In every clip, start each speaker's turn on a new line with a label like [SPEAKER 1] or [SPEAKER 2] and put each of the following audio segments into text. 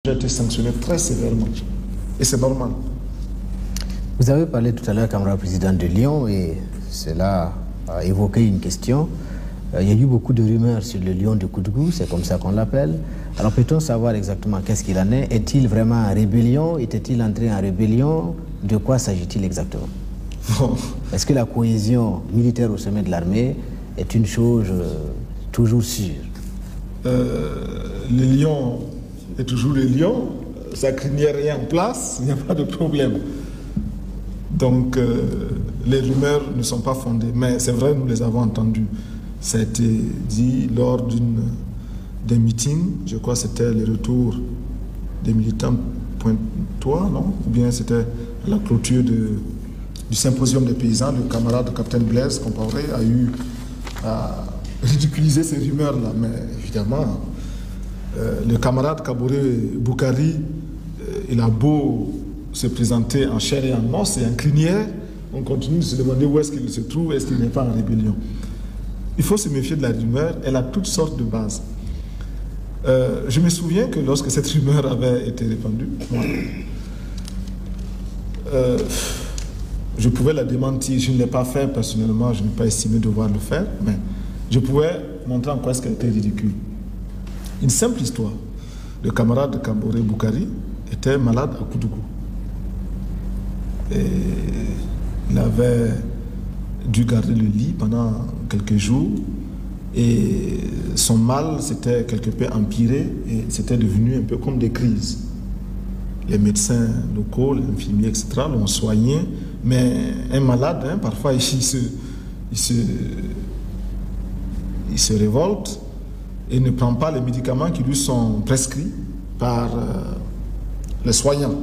[SPEAKER 1] J'ai été sanctionné très sévèrement. Et c'est normal.
[SPEAKER 2] Vous avez parlé tout à l'heure, camarade président de Lyon, et cela a évoqué une question. Il y a eu beaucoup de rumeurs sur le lion de Koudougou, c'est comme ça qu'on l'appelle. Alors peut-on savoir exactement qu'est-ce qu'il en est? Est-il vraiment en rébellion? Était-il entré en rébellion? De quoi s'agit-il exactement?
[SPEAKER 1] Bon.
[SPEAKER 2] Est-ce que la cohésion militaire au sommet de l'armée est une chose toujours sûre?
[SPEAKER 1] Le lion est toujours le lion, sa crinière est en place, il n'y a pas de problème. Donc les rumeurs ne sont pas fondées, mais c'est vrai, nous les avons entendues. Ça a été dit lors d'un meeting, je crois que c'était le retour des militants pointois, non? Ou bien c'était la clôture du symposium des paysans, le camarade capitaine Blaise Compaoré a eu à ridiculiser ces rumeurs-là, mais évidemment, le camarade Kaboré Boukari, il a beau se présenter en chair et en os et en crinière, on continue de se demander où est-ce qu'il se trouve, est-ce qu'il n'est pas en rébellion. Il faut se méfier de la rumeur, elle a toutes sortes de bases. Je me souviens que lorsque cette rumeur avait été répandue, moi, je pouvais la démentir, je ne l'ai pas fait personnellement, je n'ai pas estimé devoir le faire, mais je pouvais montrer en quoi est-ce qu'elle était ridicule. Une simple histoire. Le camarade Kaboré Boukari était malade à Koudougou. Et il avait dû garder le lit pendant quelques jours et son mal s'était quelque peu empiré et c'était devenu un peu comme des crises. Les médecins locaux, les infirmiers, etc. l'ont soigné, mais un malade, hein, parfois il se révolte et ne prend pas les médicaments qui lui sont prescrits par les soignants.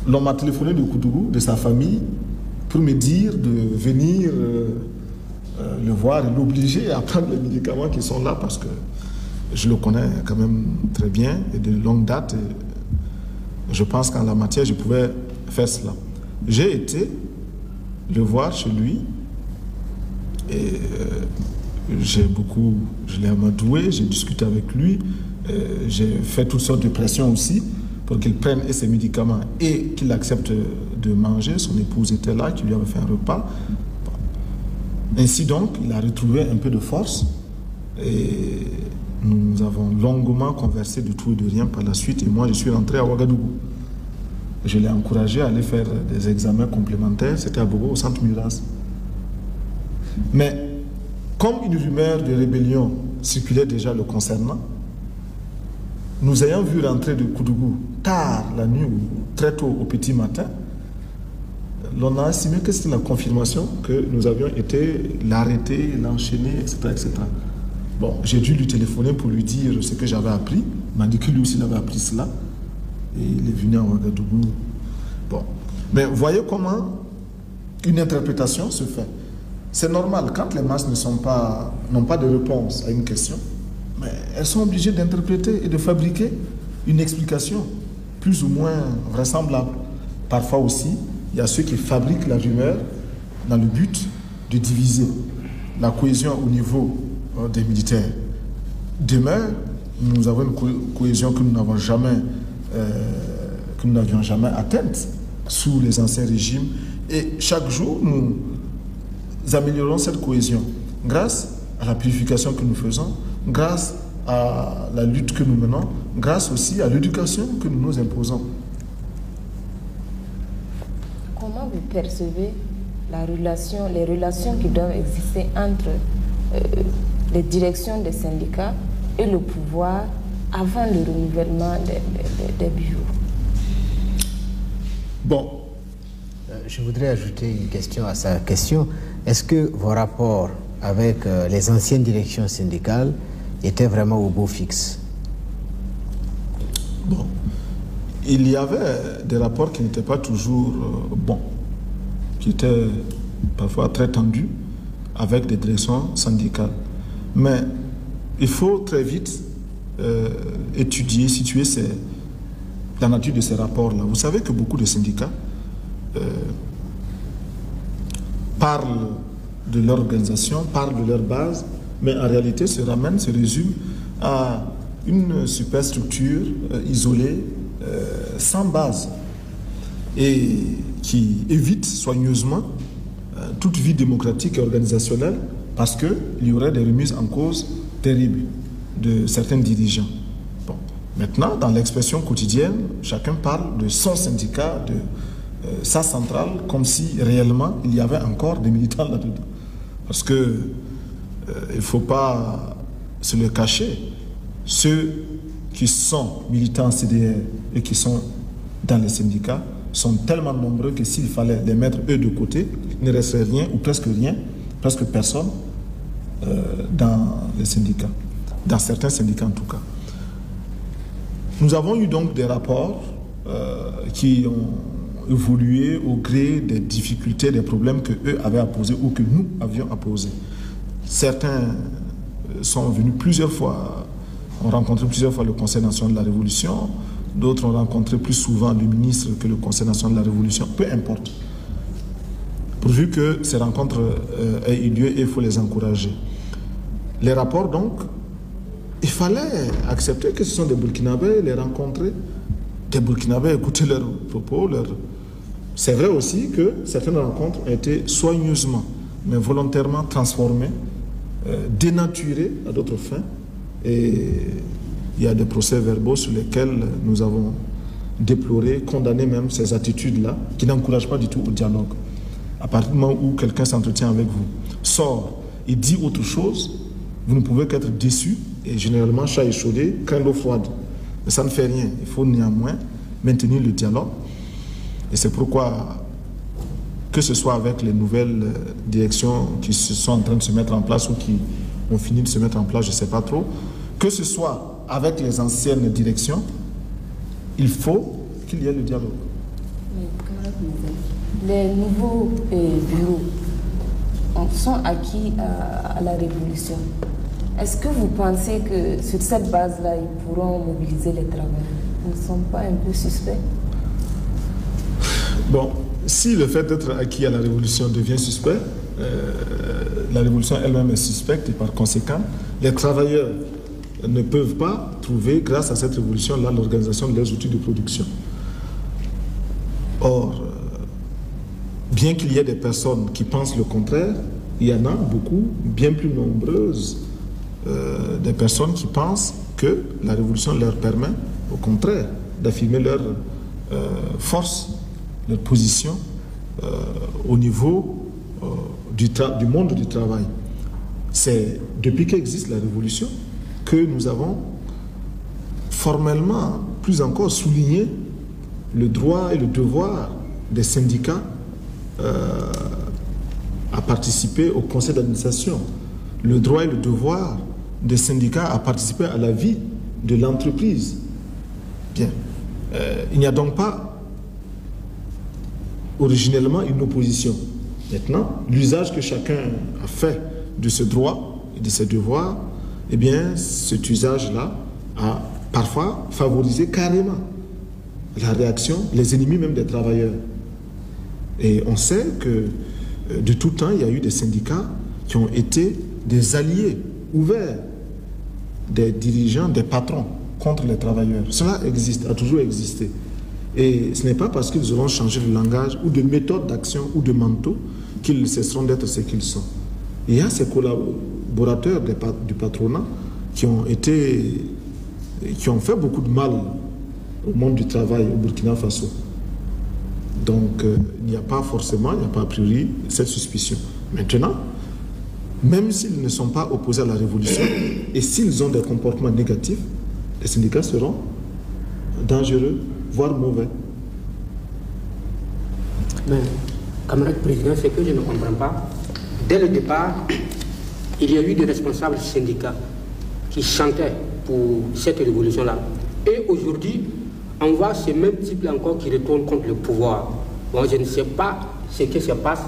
[SPEAKER 1] L'on m'a téléphoné de Koudougou, de sa famille, pour me dire de venir le voir et l'obliger à prendre les médicaments qui sont là parce que je le connais quand même très bien et de longue date. Et je pense qu'en la matière, je pouvais faire cela. J'ai été le voir chez lui et je l'ai amadoué, j'ai discuté avec lui, j'ai fait toutes sortes de pressions aussi pour qu'il prenne ses médicaments et qu'il accepte de manger. Son épouse était là, qui lui avait fait un repas. Ainsi donc, il a retrouvé un peu de force et nous avons longuement conversé de tout et de rien par la suite et moi je suis rentré à Ouagadougou. Je l'ai encouragé à aller faire des examens complémentaires, c'était à Bogo, au centre Muras. Mais comme une rumeur de rébellion circulait déjà le concernant, nous ayant vu rentrer de Koudougou tard la nuit ou très tôt au petit matin, l'on a estimé que c'était la confirmation que nous avions été l'arrêter, l'enchaîner, etc., etc. Bon, j'ai dû lui téléphoner pour lui dire ce que j'avais appris. Il m'a dit que lui aussi il avait appris cela. Et il est venu à Ouagadougou. Bon. Mais voyez comment une interprétation se fait. C'est normal, quand les masses n'ont pas de réponse à une question, mais elles sont obligées d'interpréter et de fabriquer une explication plus ou moins vraisemblable. Parfois aussi, il y a ceux qui fabriquent la rumeur dans le but de diviser la cohésion au niveau des militaires. Demain, nous avons une cohésion que nous n'avions jamais atteinte sous les anciens régimes et chaque jour, nous améliorons cette cohésion grâce à la purification que nous faisons, grâce à la lutte que nous menons, grâce aussi à l'éducation que nous nous imposons.
[SPEAKER 3] Comment vous percevez les relations qui doivent exister entre les directions des syndicats et le pouvoir avant le renouvellement des bureaux?
[SPEAKER 1] Bon.
[SPEAKER 2] Je voudrais ajouter une question à sa question. Est-ce que vos rapports avec les anciennes directions syndicales étaient vraiment au beau fixe?
[SPEAKER 1] Bon. Il y avait des rapports qui n'étaient pas toujours bons, qui étaient parfois très tendus avec des directions syndicales. Mais il faut très vite étudier, situer la nature de ces rapports-là. Vous savez que beaucoup de syndicats parlent de leur organisation, parlent de leur base, mais en réalité se résument à une superstructure isolée, sans base, et qui évite soigneusement toute vie démocratique et organisationnelle parce qu'il y aurait des remises en cause terribles de certains dirigeants. Bon. Maintenant, dans l'expression quotidienne, chacun parle de son syndicat, de sa centrale, comme si réellement il y avait encore des militants là-dedans. Parce que il ne faut pas se le cacher. Ceux qui sont militants CDR et qui sont dans les syndicats sont tellement nombreux que s'il fallait les mettre eux de côté, il ne resterait rien ou presque rien, presque personne dans les syndicats, dans certains syndicats en tout cas. Nous avons eu donc des rapports qui ont évolué au gré des difficultés, des problèmes que eux avaient à poser ou que nous avions à poser. Certains sont venus plusieurs fois, ont rencontré plusieurs fois le Conseil national de la Révolution, d'autres ont rencontré plus souvent le ministre que le Conseil national de la Révolution, peu importe. Pourvu que ces rencontres aient eu lieu, il faut les encourager. Les rapports donc, il fallait accepter que ce sont des Burkinabés, les rencontrer, des Burkinabés, écouter leurs propos. C'est vrai aussi que certaines rencontres ont été soigneusement, mais volontairement transformées, dénaturées à d'autres fins. Et il y a des procès-verbaux sur lesquels nous avons déploré, condamné même ces attitudes-là, qui n'encouragent pas du tout au dialogue. À partir du moment où quelqu'un s'entretient avec vous, sort et dit autre chose, vous ne pouvez qu'être déçu, et généralement, chat échaudé, craint l'eau froide. Mais ça ne fait rien. Il faut néanmoins maintenir le dialogue. Et c'est pourquoi, que ce soit avec les nouvelles directions qui se sont en train de se mettre en place ou qui ont fini de se mettre en place, je ne sais pas trop, que ce soit avec les anciennes directions, il faut qu'il y ait le dialogue.
[SPEAKER 3] Les nouveaux bureaux sont acquis à la Révolution. Est-ce que vous pensez que sur cette base-là, ils pourront mobiliser les travailleurs? Ils ne sont pas un peu suspects?
[SPEAKER 1] Bon, si le fait d'être acquis à la Révolution devient suspect, la Révolution elle-même est suspecte et par conséquent, les travailleurs ne peuvent pas trouver, grâce à cette révolution-là, l'organisation de leurs outils de production. Or, bien qu'il y ait des personnes qui pensent le contraire, il y en a beaucoup, bien plus nombreuses, des personnes qui pensent que la révolution leur permet, au contraire, d'affirmer leur force, leur position au niveau du monde du travail. C'est depuis qu'existe la révolution que nous avons formellement, plus encore, souligné le droit et le devoir des syndicats à participer au conseil d'administration, le droit et le devoir des syndicats à participer à la vie de l'entreprise. Bien. Il n'y a donc pas originellement une opposition. Maintenant, l'usage que chacun a fait de ce droit et de ses devoirs, eh bien, cet usage-là a parfois favorisé carrément la réaction, les ennemis même des travailleurs. Et on sait que de tout temps, il y a eu des syndicats qui ont été des alliés ouverts des dirigeants, des patrons contre les travailleurs. Cela existe, a toujours existé. Et ce n'est pas parce qu'ils auront changé de langage ou de méthode d'action ou de manteau qu'ils cesseront d'être ce qu'ils sont. Il y a ces collaborateurs du patronat qui ont fait beaucoup de mal au monde du travail au Burkina Faso. Donc, il n'y a pas forcément, il n'y a pas a priori cette suspicion. Maintenant, même s'ils ne sont pas opposés à la révolution et s'ils ont des comportements négatifs, les syndicats seront dangereux, voire mauvais.
[SPEAKER 4] Mais, camarade président, ce que je ne comprends pas, dès le départ, il y a eu des responsables syndicats qui chantaient pour cette révolution-là. Et aujourd'hui, on voit ce même type-là encore qui retourne contre le pouvoir. Bon, je ne sais pas ce qui se passe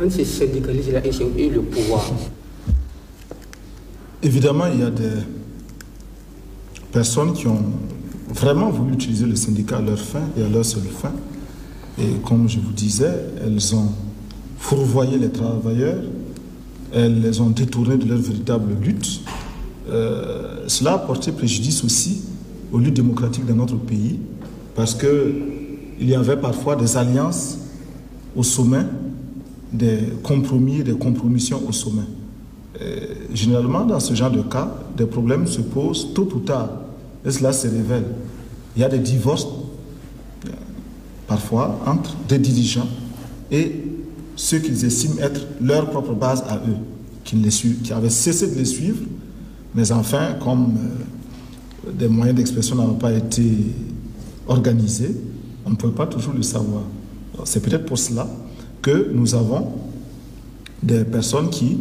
[SPEAKER 4] entre ces syndicalistes-là et le pouvoir.
[SPEAKER 1] Évidemment, il y a des personnes qui ont vraiment voulu utiliser le syndicat à leur fin et à leur seule fin. Et comme je vous disais, elles ont fourvoyé les travailleurs, elles les ont détournés de leur véritable lutte, cela a porté préjudice aussi aux luttes démocratiques dans notre pays, parce qu'il y avait parfois des alliances au sommet, des compromis, des compromissions au sommet. Généralement, dans ce genre de cas, des problèmes se posent tôt ou tard, et cela se révèle. Il y a des divorces, parfois, entre des dirigeants et ceux qu'ils estiment être leur propre base à eux, qui avaient cessé de les suivre, mais enfin, comme des moyens d'expression n'avaient pas été organisés, on ne pouvait pas toujours le savoir. C'est peut-être pour cela que nous avons des personnes qui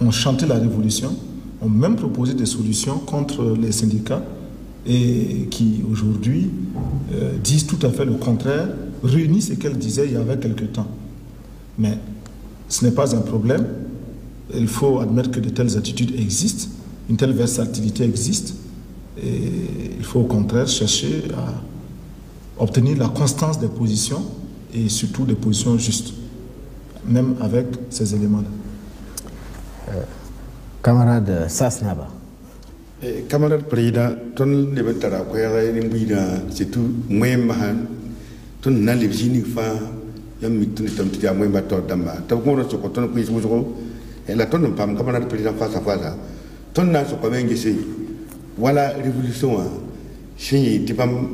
[SPEAKER 1] ont chanté la révolution, ont même proposé des solutions contre les syndicats et qui aujourd'hui disent tout à fait le contraire, réunissent ce qu'elles disaient il y avait quelque temps. Mais ce n'est pas un problème. Il faut admettre que de telles attitudes existent, une telle versatilité existe, et il faut au contraire chercher à obtenir la constance des positions et surtout des positions justes, même avec ces éléments-là.
[SPEAKER 2] Camarade Sasnaba.
[SPEAKER 5] Camarade Président, ton lebetara kwere nimbida surtout mwemba ton na lebjini fa yam mituni tam tia mwemba to damba to ko no ko ton ko isu et la ton pam camarade Président face à face ton na so ko mengi si wala révolution chez tipam